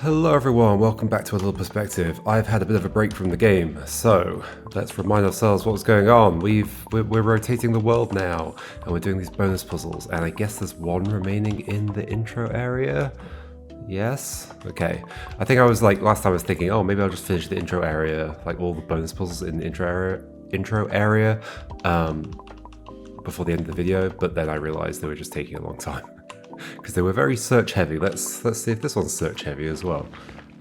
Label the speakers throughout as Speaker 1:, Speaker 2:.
Speaker 1: Hello everyone, welcome back to A Little Perspective. I've had a bit of a break from the game, so let's remind ourselves what's going on. We're rotating the world now, and we're doing these bonus puzzles, and I guess there's one remaining in the intro area? Yes? Okay. I think I was like, last time I was thinking, oh, maybe I'll just finish the intro area, like all the bonus puzzles in the intro area, before the end of the video, but then I realized they were just taking a long time. Because they were very search heavy. Let's see if this one's search heavy as well.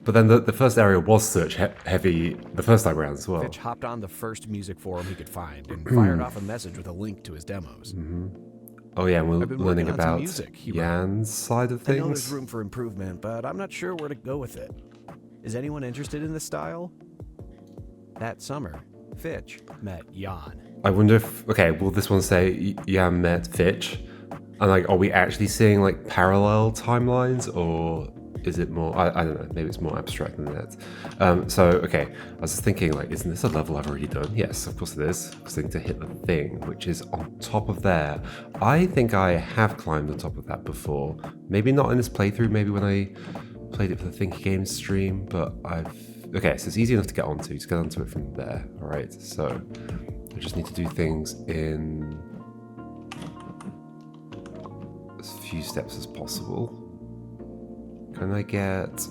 Speaker 1: But then the first area was search heavy the first time around as well.
Speaker 2: Fitch hopped on the first music forum he could find and fired off a message with a link to his demos.
Speaker 1: Oh yeah, and we're
Speaker 2: I've been
Speaker 1: learning
Speaker 2: working on some
Speaker 1: about
Speaker 2: music, he wrote.
Speaker 1: Jan's side of
Speaker 2: I know
Speaker 1: things.
Speaker 2: there's room for improvement, but I'm not sure where to go with it. Is anyone interested in this style? That summer, Fitch met Jan.
Speaker 1: I wonder if, okay, will this one say Jan met Fitch? And like, are we actually seeing like parallel timelines, or is it more, I don't know, maybe it's more abstract than that. So, okay, I was just thinking like, isn't this a level I've already done? Yes, of course it is, because I need to hit the thing, which is on top of there. I think I have climbed on top of that before. Maybe not in this playthrough, maybe when I played it for the Thinky Games stream, but okay, so it's easy enough to get onto it from there. All right, so I just need to do things in as few steps as possible. Can I get...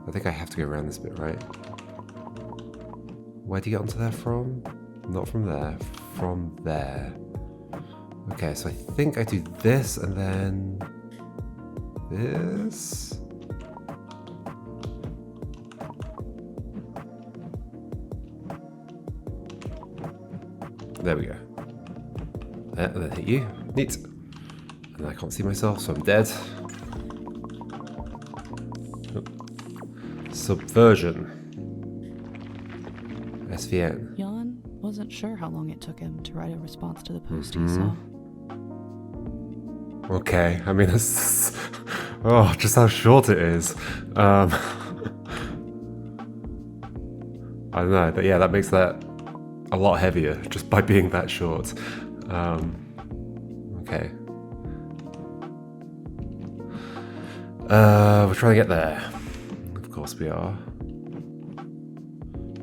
Speaker 1: I think I have to go around this bit, right? Where do you get onto there from? Not from there. From there. Okay, so I think I do this and then... this? There we go. And then hit you. Neat. And I can't see myself, so I'm dead. Subversion. SVN.
Speaker 3: Jan wasn't sure how long it took him to write a response to the post he saw.
Speaker 1: Okay, I mean, that's... oh, just how short it is. I don't know, but yeah, that makes that a lot heavier just by being that short. Okay. We're trying to get there. Of course we are.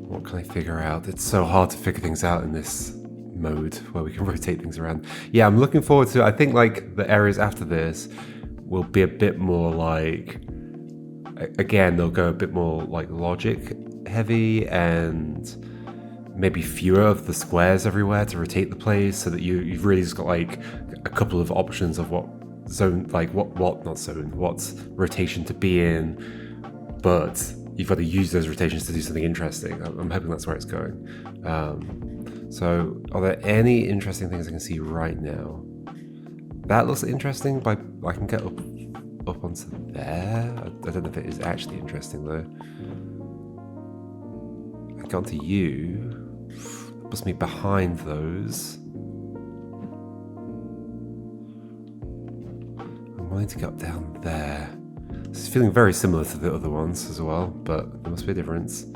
Speaker 1: What can I figure out? It's so hard to figure things out in this mode where we can rotate things around. Yeah, I'm looking forward to it. I think like the areas after this will be a bit more like, again, they'll go a bit more like logic heavy and maybe fewer of the squares everywhere to rotate the place, so that you've really just got like a couple of options of what zone, like what rotation to be in, but you've got to use those rotations to do something interesting. I'm hoping that's where it's going. So are there any interesting things I can see right now? That looks interesting, but I can get up onto there. I don't know if it is actually interesting though. I get onto you. Puts me behind those. I'm wanting to get up down there. This is feeling very similar to the other ones as well, but there must be a difference.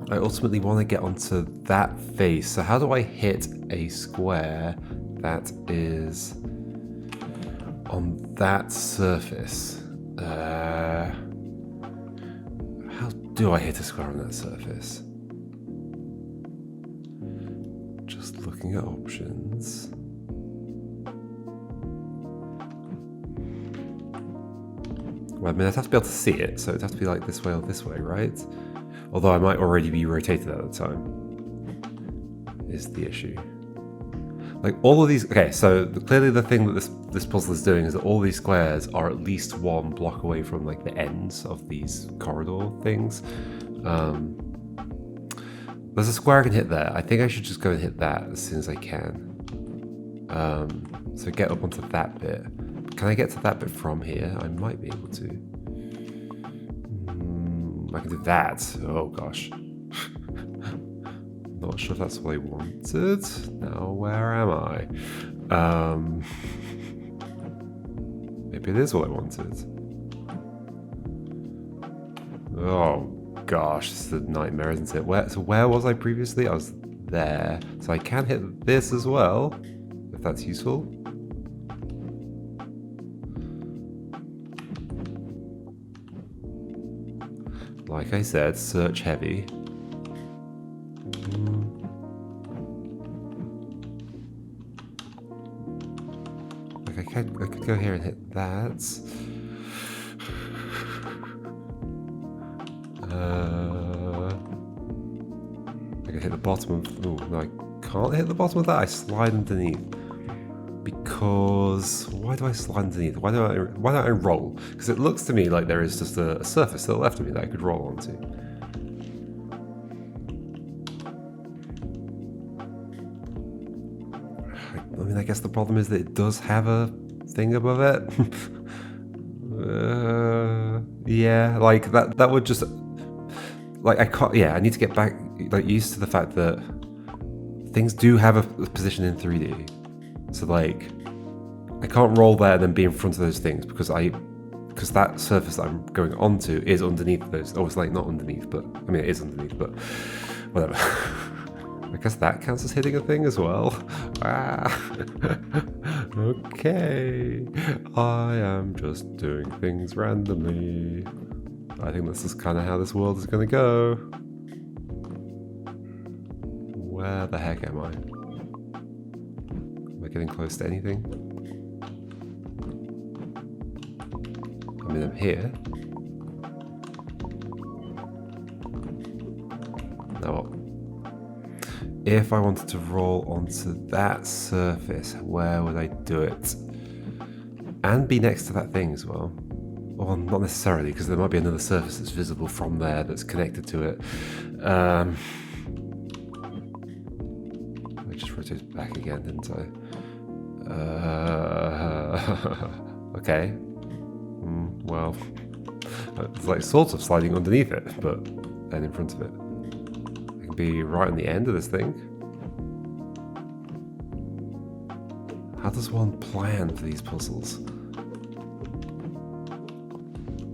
Speaker 1: I ultimately want to get onto that face. So how do I hit a square that is on that surface? How do I hit a square on that surface? Just looking at options. Well, I mean, I'd have to be able to see it, so it'd have to be like this way or this way, right? Although I might already be rotated at the time, is the issue. Like all of these, okay, so clearly the thing that this puzzle is doing is that all these squares are at least one block away from like the ends of these corridor things. There's a square I can hit there. I think I should just go and hit that as soon as I can. So get up onto that bit. Can I get to that bit from here? I might be able to. I can do that. Oh gosh. Not sure if that's what I wanted. Now where am I? Maybe it is what I wanted. Oh gosh, this is a nightmare, isn't it? Where was I previously? I was there. So I can hit this as well, if that's useful. Like I said, search heavy. Like I could go here and hit that. I can hit the bottom of... Oh, no, I can't hit the bottom of that. I slide underneath. Because... Why do I slide underneath? Why don't I roll? Because it looks to me like there is just a surface to the left of me that I could roll onto. I mean, I guess the problem is that it does have a thing above it. Yeah, like that would just... Like, I can't... Yeah, I need to get back, like, used to the fact that things do have a position in 3D. So, like, I can't roll there and then be in front of those things because that surface that I'm going onto is underneath those. Oh, it's like not underneath, but I mean it is underneath, but whatever. I guess that counts as hitting a thing as well. Okay. I am just doing things randomly. I think this is kind of how this world is going to go. Where the heck am I? Am I getting close to anything? I mean, I'm here. Now, if I wanted to roll onto that surface, where would I do it? And be next to that thing as well. Well, not necessarily, because there might be another surface that's visible from there that's connected to it. I just rotated back again, didn't I? Okay. Well, it's like sort of sliding underneath it, but then in front of it. I can be right on the end of this thing. How does one plan for these puzzles?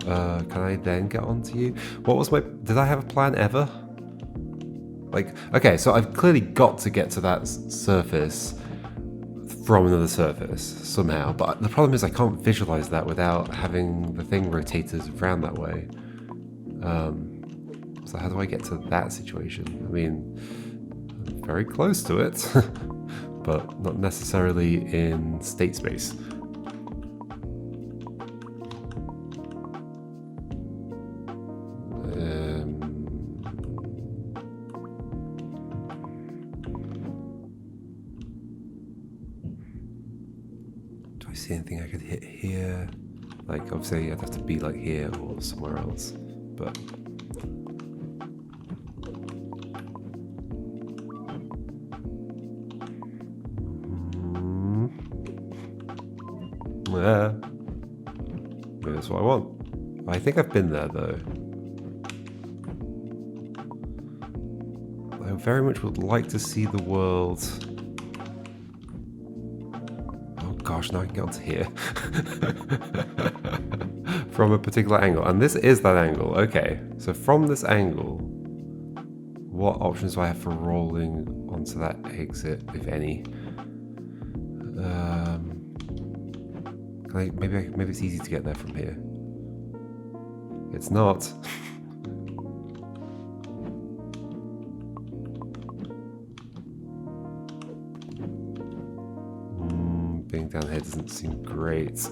Speaker 1: Can I then get onto you? What was my... Did I have a plan ever? Like, okay, so I've clearly got to get to that surface from another surface somehow, but the problem is I can't visualize that without having the thing rotated around that way. So how do I get to that situation? I mean, I'm very close to it, but not necessarily in state space. See anything I could hit here? Like, obviously I'd have to be like here or somewhere else, but yeah, maybe that's what I want. I think I've been there though. I very much would like to see the world. Gosh, now I can get onto here from a particular angle, and this is that angle. Okay, so from this angle, what options do I have for rolling onto that exit, if any? Maybe it's easy to get there from here. It's not. Being down here doesn't seem great.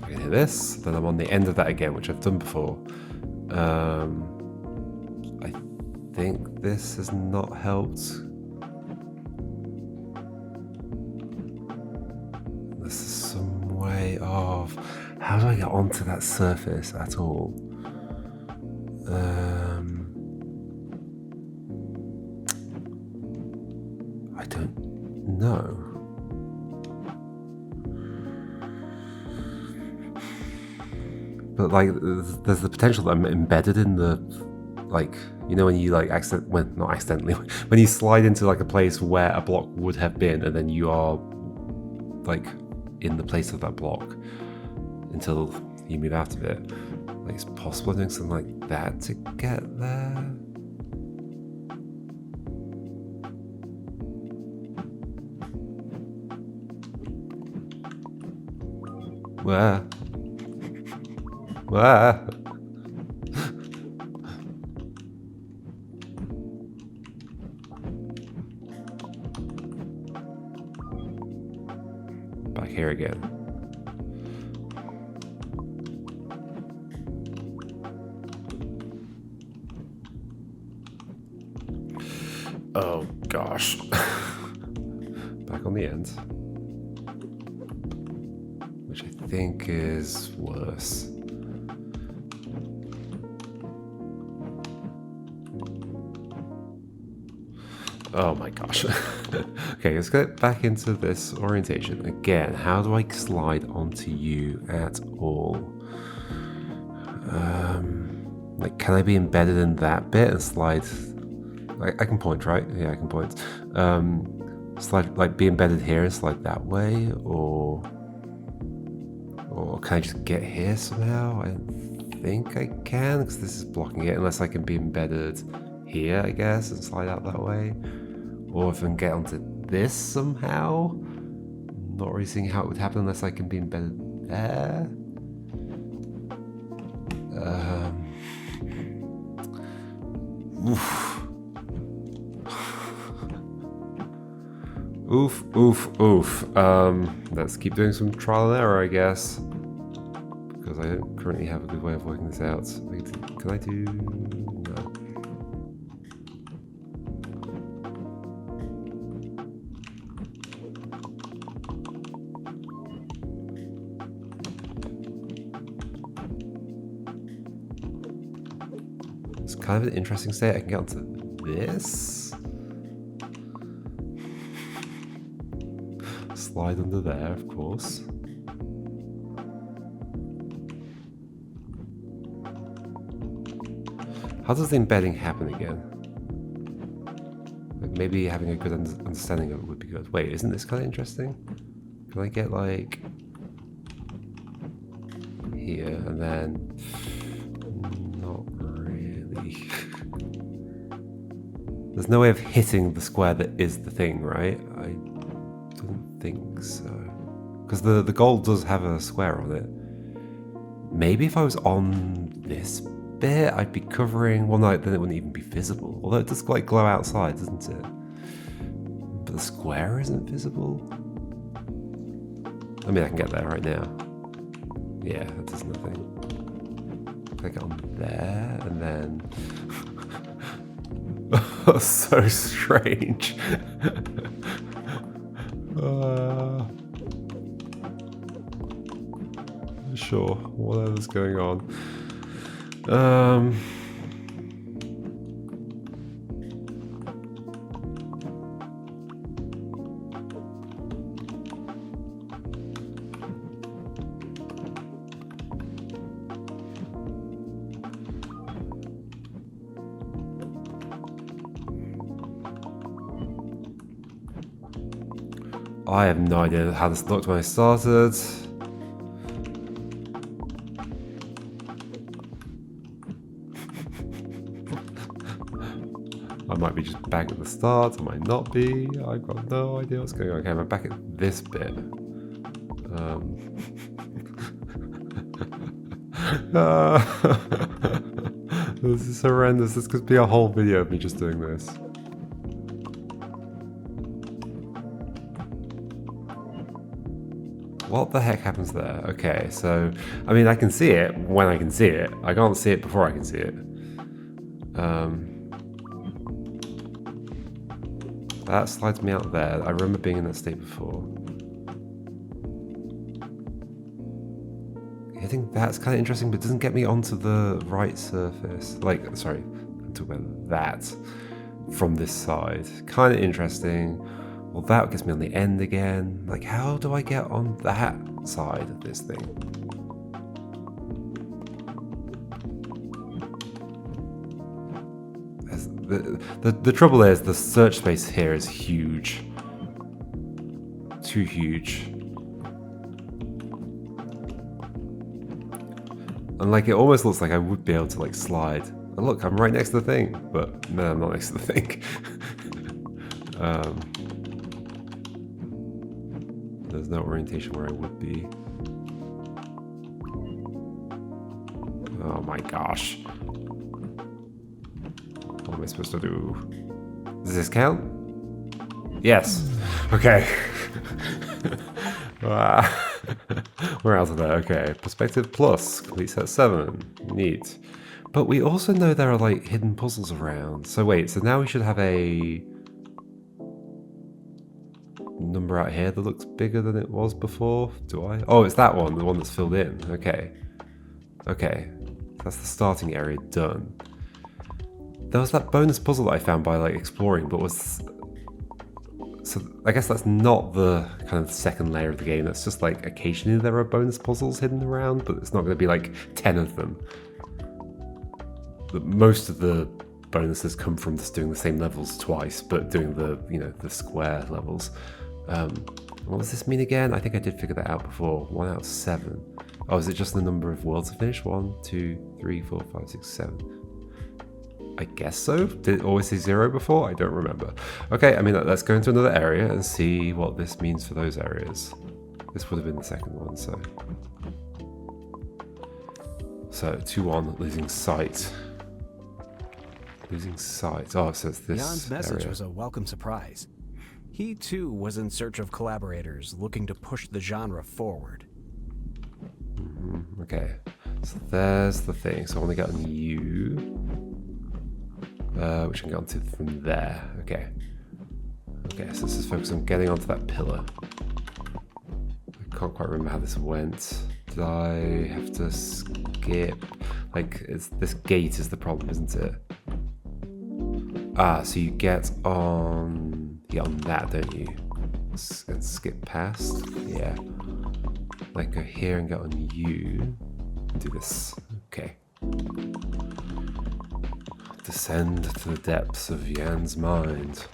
Speaker 1: I can hit this, then I'm on the end of that again, which I've done before. I think this has not helped. This is some way off. How do I get onto that surface at all? I don't know. But like, there's the potential that I'm embedded in the, like, you know, when you like not accidentally, when you slide into like a place where a block would have been, and then you are like in the place of that block until you move out of it. Like, it's possible doing something like that to get there. Where? Where? Back here again. Oh gosh. Back on the end. Which I think is worse. Oh my gosh. Okay, let's get back into this orientation. Again, how do I slide onto you at all? Like, can I be embedded in that bit and slide? I can point, right? Yeah, I can point. Slide, like, be embedded here and slide that way, or can I just get here somehow? I think I can, because this is blocking it, unless I can be embedded here, I guess, and slide out that way. Or if I can get onto this somehow. Not really seeing how it would happen unless I can be embedded there. Oof. Oof. Let's keep doing some trial and error, I guess. Because I don't currently have a good way of working this out. Can I do... No. It's kind of an interesting state. I can get onto this. Slide under there, of course. How does the embedding happen again? Like maybe having a good understanding of it would be good. Wait, isn't this kind of interesting? Can I get like here and then not really? There's no way of hitting the square that is the thing, right? I don't think so. Because the goal does have a square on it. Maybe if I was on this bit, I'd be covering... Well, no, then it wouldn't even be visible. Although it does like glow outside, doesn't it? But the square isn't visible. I mean, I can get there right now. Yeah, that does nothing. Can I get on there and then... So strange. Sure, whatever's going on. I have no idea how this looked when I started. I might be just back at the start, I might not be. I've got no idea what's going on. Okay, I'm back at this bit. This is horrendous. This could be a whole video of me just doing this. What the heck happens there? Okay, so, I mean, I can see it when I can see it. I can't see it before I can see it. That slides me out there. I remember being in that state before. I think that's kind of interesting, but it doesn't get me onto the right surface. Like, sorry, I'm talking about that from this side. Kind of interesting. Well, that gets me on the end again. Like, how do I get on that side of this thing? The trouble is, the search space here is huge. Too huge. And like, it almost looks like I would be able to like slide. And look, I'm right next to the thing. But no, I'm not next to the thing. There's no orientation where I would be. Oh my gosh. What am I supposed to do? Does this count? Yes. Okay. We're out of there. Okay. Perspective plus. Complete set 7. Neat. But we also know there are like hidden puzzles around. So wait, so now we should have a number out here that looks bigger than it was before. Do I? Oh, it's that one, the one that's filled in. Okay. Okay. That's the starting area done. There was that bonus puzzle that I found by like exploring, but was... So I guess that's not the kind of second layer of the game. That's just like occasionally there are bonus puzzles hidden around, but it's not going to be like 10 of them. But most of the bonuses come from just doing the same levels twice, but doing the, you know, the square levels. What does this mean again? I think I did figure that out before. 1 out of 7. Oh, is it just the number of worlds to finish? 1, 2, 3, 4, 5, 6, 7. I guess so. Did it always say 0 before? I don't remember. Okay, I mean, let's go into another area and see what this means for those areas. This would have been the second one, so... So, 2-1, losing sight. Losing sight. Oh, so it's this
Speaker 2: Jan's message
Speaker 1: area.
Speaker 2: was a welcome surprise. He too was in search of collaborators looking to push the genre forward.
Speaker 1: Okay, so there's the thing. So I want to get on you, which I can get onto from there. Okay. Okay, so this is focused on getting onto that pillar. I can't quite remember how this went. Did I have to skip? Like, this gate is the problem, isn't it? Ah, so you get on that, don't you? And skip past? Yeah. Like, go here and get on you. And do this. Okay. Descend to the depths of Jan's mind.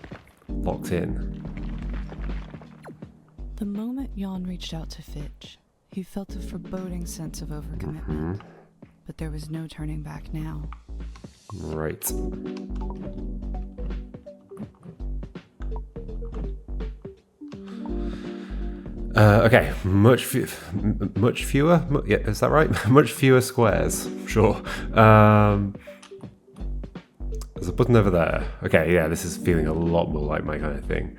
Speaker 1: Locked in.
Speaker 3: The moment Jan reached out to Fitch, he felt a foreboding sense of overcommitment. But there was no turning back now.
Speaker 1: Right. Okay, much fewer. Yeah, is that right? Much fewer squares. Sure. There's a button over there. Okay, yeah, this is feeling a lot more like my kind of thing.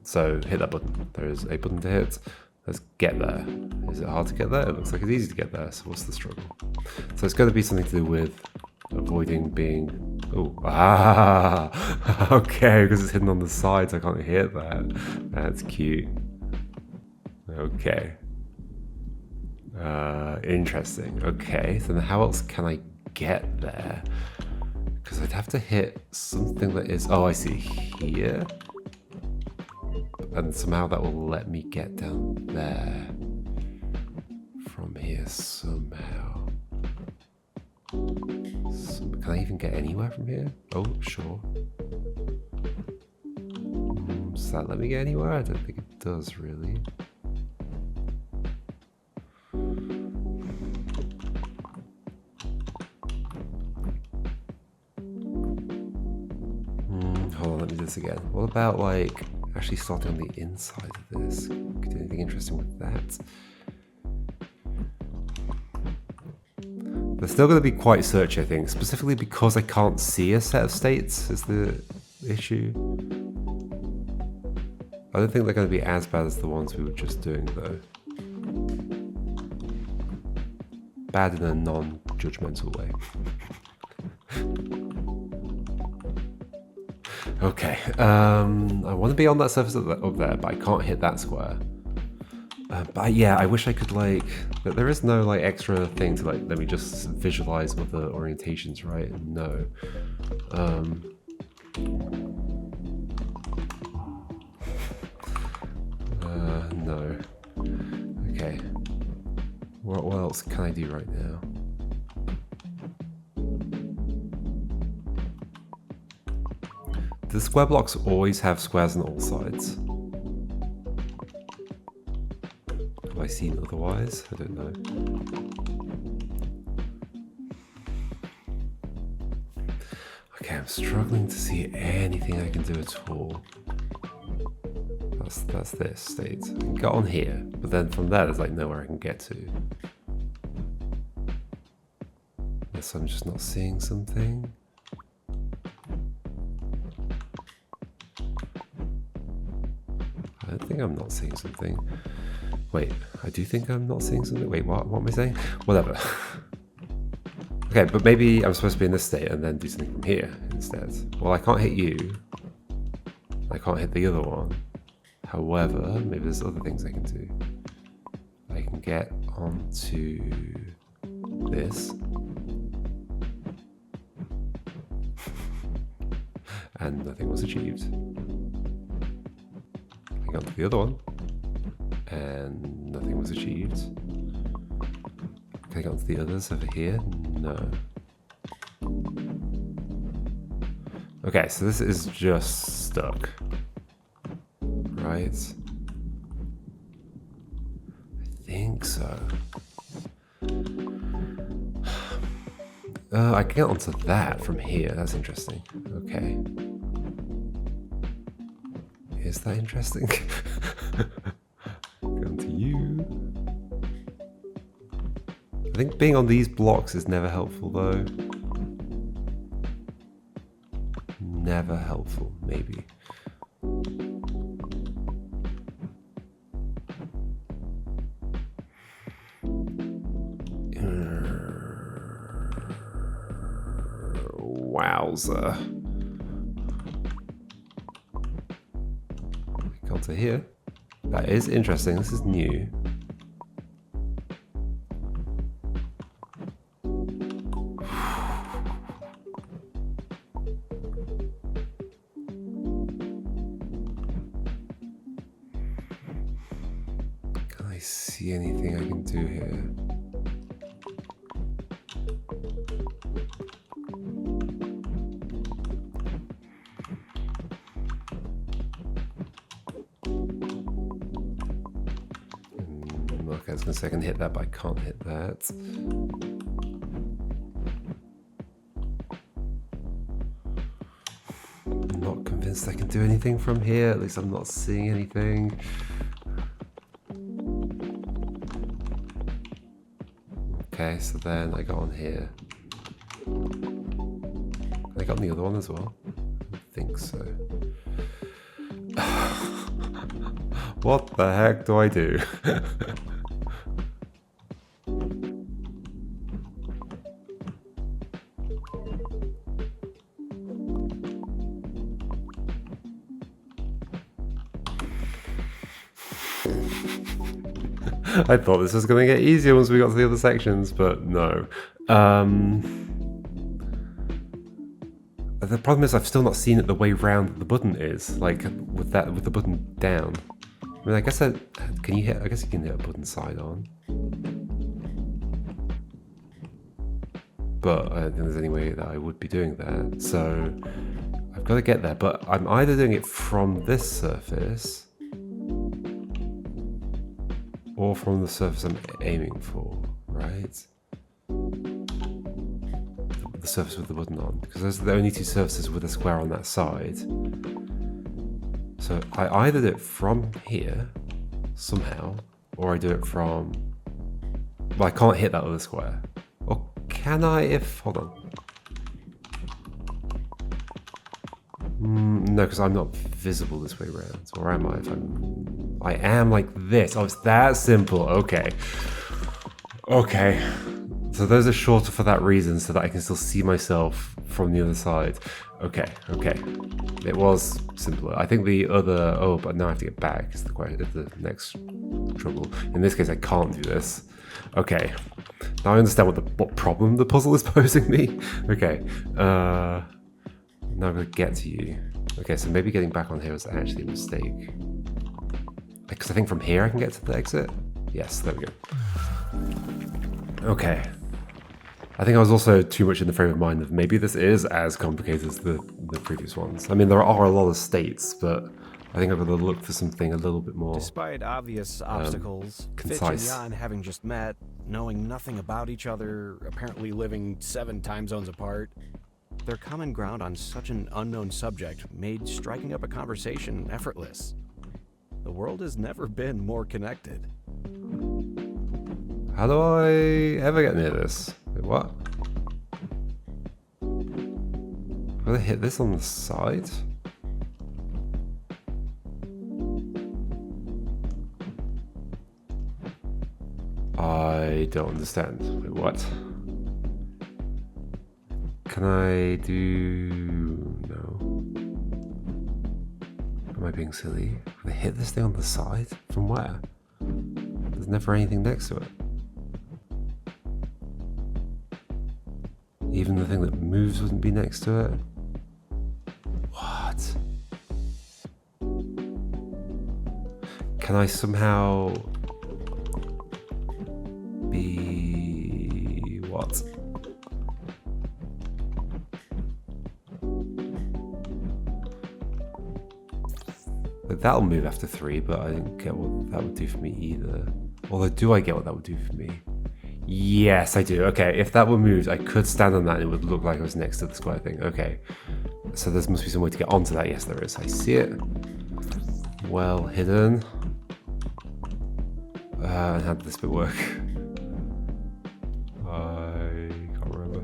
Speaker 1: So hit that button. There is a button to hit. Let's get there. Is it hard to get there? It looks like it's easy to get there. So what's the struggle? So it's got to be something to do with avoiding being... Oh, okay, because it's hidden on the sides. I can't hit that. That's cute. Okay. Interesting. Okay, so then how else can I get there? Because I'd have to hit something that is... Oh, I see. Here. And somehow that will let me get down there. From here somehow. Can I even get anywhere from here? Oh, sure. Does that let me get anywhere? I don't think it does, really. Hold on, let me do this again. What about, like, actually starting on the inside of this? Could do anything interesting with that? They're still going to be quite searchy, I think, specifically because I can't see a set of states is the issue. I don't think they're going to be as bad as the ones we were just doing, though. Bad in a non-judgmental way. Okay, I want to be on that surface up there, but I can't hit that square. But yeah, I wish I could, like... There is no, like, extra thing to, like, let me just visualize other orientations, right? No. No. Okay. What else can I do right now? Do the square blocks always have squares on all sides? Have I seen otherwise? I don't know. Okay, I'm struggling to see anything I can do at all. That's this state. I can get on here, but then from there there's like nowhere I can get to. So I'm just not seeing something. I don't think I'm not seeing something. Wait, I do think I'm not seeing something. Wait, what am I saying? Whatever. Okay, but maybe I'm supposed to be in this state and then do something from here instead. Well, I can't hit you. I can't hit the other one. However, maybe there's other things I can do. I can get onto this. And nothing was achieved. I got to the other one. And nothing was achieved. Can I get onto the others over here? No. Okay, so this is just stuck. Right? I think so. I can get onto that from here. That's interesting. Okay. Is that interesting? Come to you. I think being on these blocks is never helpful though. Never helpful, maybe. Wowza. Come to here. That is interesting. This is new. Can I see anything I can do here? Okay, I was gonna say I can hit that, but I can't hit that. I'm not convinced I can do anything from here. At least I'm not seeing anything. Okay, so then I got on here. I got on the other one as well. I think so. What the heck do I do? I thought this was going to get easier once we got to the other sections, but no. The problem is I've still not seen it the way round the button is, like with the button down. I mean, I guess can you hit? I guess you can hit a button side on, but I don't think there's any way that I would be doing that. So I've got to get there, but I'm either doing it from this surface or from the surface I'm aiming for, right? The surface with the button on, because those are the only two surfaces with a square on that side. So I either do it from here, somehow, or I do it from... Well, I can't hit that other square. Or can I if... Hold on. No, because I'm not visible this way around. Or am I? If I am like this. Oh, it's that simple. Okay. Okay. So those are shorter for that reason, so that I can still see myself from the other side. Okay, okay. It was simpler. I think the other... Oh, but now I have to get back is the next trouble. In this case, I can't do this. Okay. Now I understand what problem the puzzle is posing me. Okay. Now I'm going to get to you. Okay, so maybe getting back on here was actually a mistake. Because I think from here I can get to the exit. Yes, there we go. Okay. I think I was also too much in the frame of mind of maybe this is as complicated as the previous ones. I mean, there are a lot of states, but I think I've got to look for something a little bit more
Speaker 2: Despite obvious obstacles, Fitch and
Speaker 1: concise.
Speaker 2: Jan having just met, knowing nothing about each other, apparently living 7 time zones apart, their common ground on such an unknown subject made striking up a conversation effortless. The world has never been more connected.
Speaker 1: How do I ever get near this? Wait, what? Gonna hit this on the side? I don't understand. Wait, what? Can I do... No. Am I being silly? Can I hit this thing on the side? From where? There's never anything next to it. Even the thing that moves wouldn't be next to it? What? Can I somehow... be... what? That'll move after 3, but I didn't get what that would do for me either. Although, do I get what that would do for me? Yes, I do. Okay, if that were moved, I could stand on that and it would look like I was next to the square thing. Okay, so there must be some way to get onto that. Yes, there is. I see it. Well hidden. And how did this bit work? I can't remember.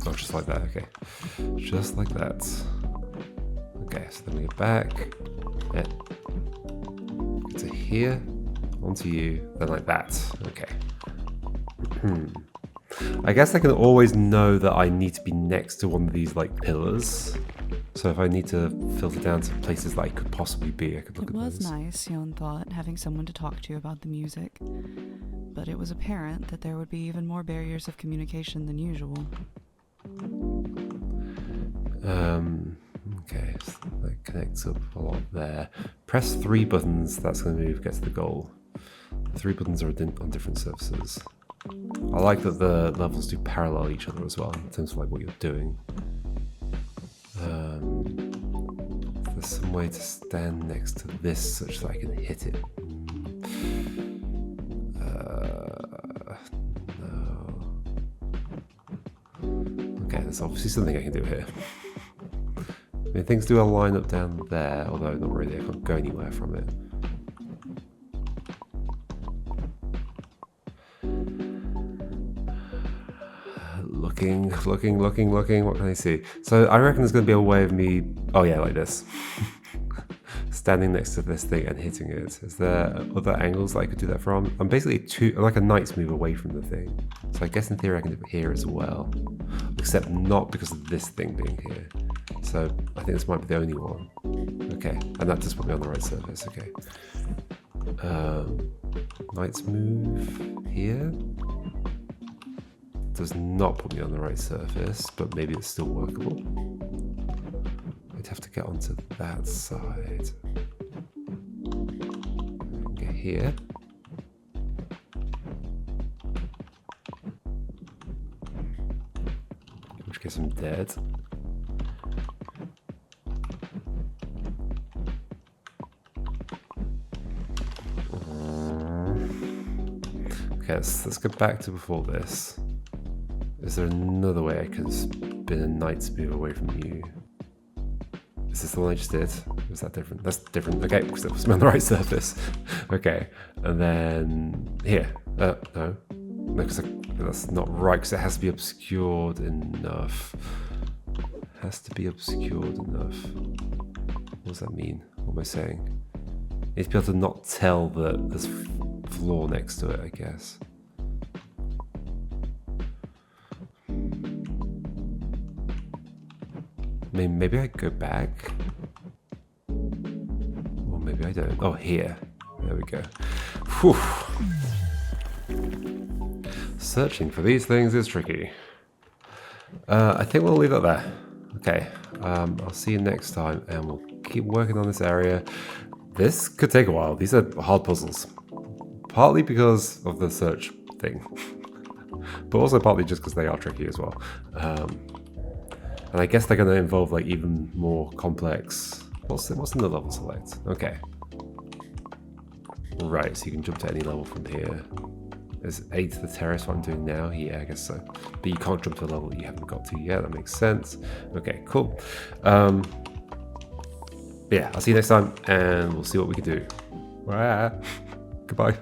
Speaker 1: Oh, just like that. Okay, just like that. Okay, so then we get back. Yeah. Go to here, onto you, then like that. Okay. I guess I can always know that I need to be next to one of these like pillars. So if I need to filter down to places that I could possibly be, I could look at those.
Speaker 3: It was nice, Yon thought, having someone to talk to about the music. But it was apparent that there would be even more barriers of communication than usual.
Speaker 1: Okay, so that connects up a lot there. Press 3 buttons, that's going to move, get to the goal. 3 buttons are on different surfaces. I like that the levels do parallel each other as well, in terms of like what you're doing. There's some way to stand next to this such that I can hit it. No. Okay, there's obviously something I can do here. I mean, things do line up down there, although not really, I can't go anywhere from it. Looking, what can I see? So I reckon there's going to be a way of me, oh yeah, like this. Standing next to this thing and hitting it. Is there other angles that I could do that from? I'm basically like a knight's move away from the thing. So I guess in theory I can do it here as well. Except not because of this thing being here. So I think this might be the only one. Okay, and that does put me on the right surface, okay. Knight's move here. Does not put me on the right surface, but maybe it's still workable. I'd have to get onto that side. Get here. In which case I'm dead. Okay, let's go back to before this. Is there another way I could spin a knight's move away from you? Is this the one I just did? Was that different? That's different. Okay, because it puts me on the right surface. Okay, and then here. No, because that's not right, because it has to be obscured enough. Has to be obscured enough. What does that mean? What am I saying? I need to be able to not tell that there's floor next to it, I guess. Maybe I go back, or maybe I don't. Oh, here. There we go. Whew. Searching for these things is tricky. I think we'll leave it there. Okay. I'll see you next time, and we'll keep working on this area. This could take a while. These are hard puzzles. Partly because of the search thing, but also partly just because they are tricky as well. And I guess they're going to involve like even more complex. What's in the level select? Okay. Right, so you can jump to any level from here. Is 8 to the terrace what I'm doing now? Yeah, I guess so. But you can't jump to a level that you haven't got to yet. That makes sense. Okay, cool. Yeah, I'll see you next time, and we'll see what we can do. Goodbye.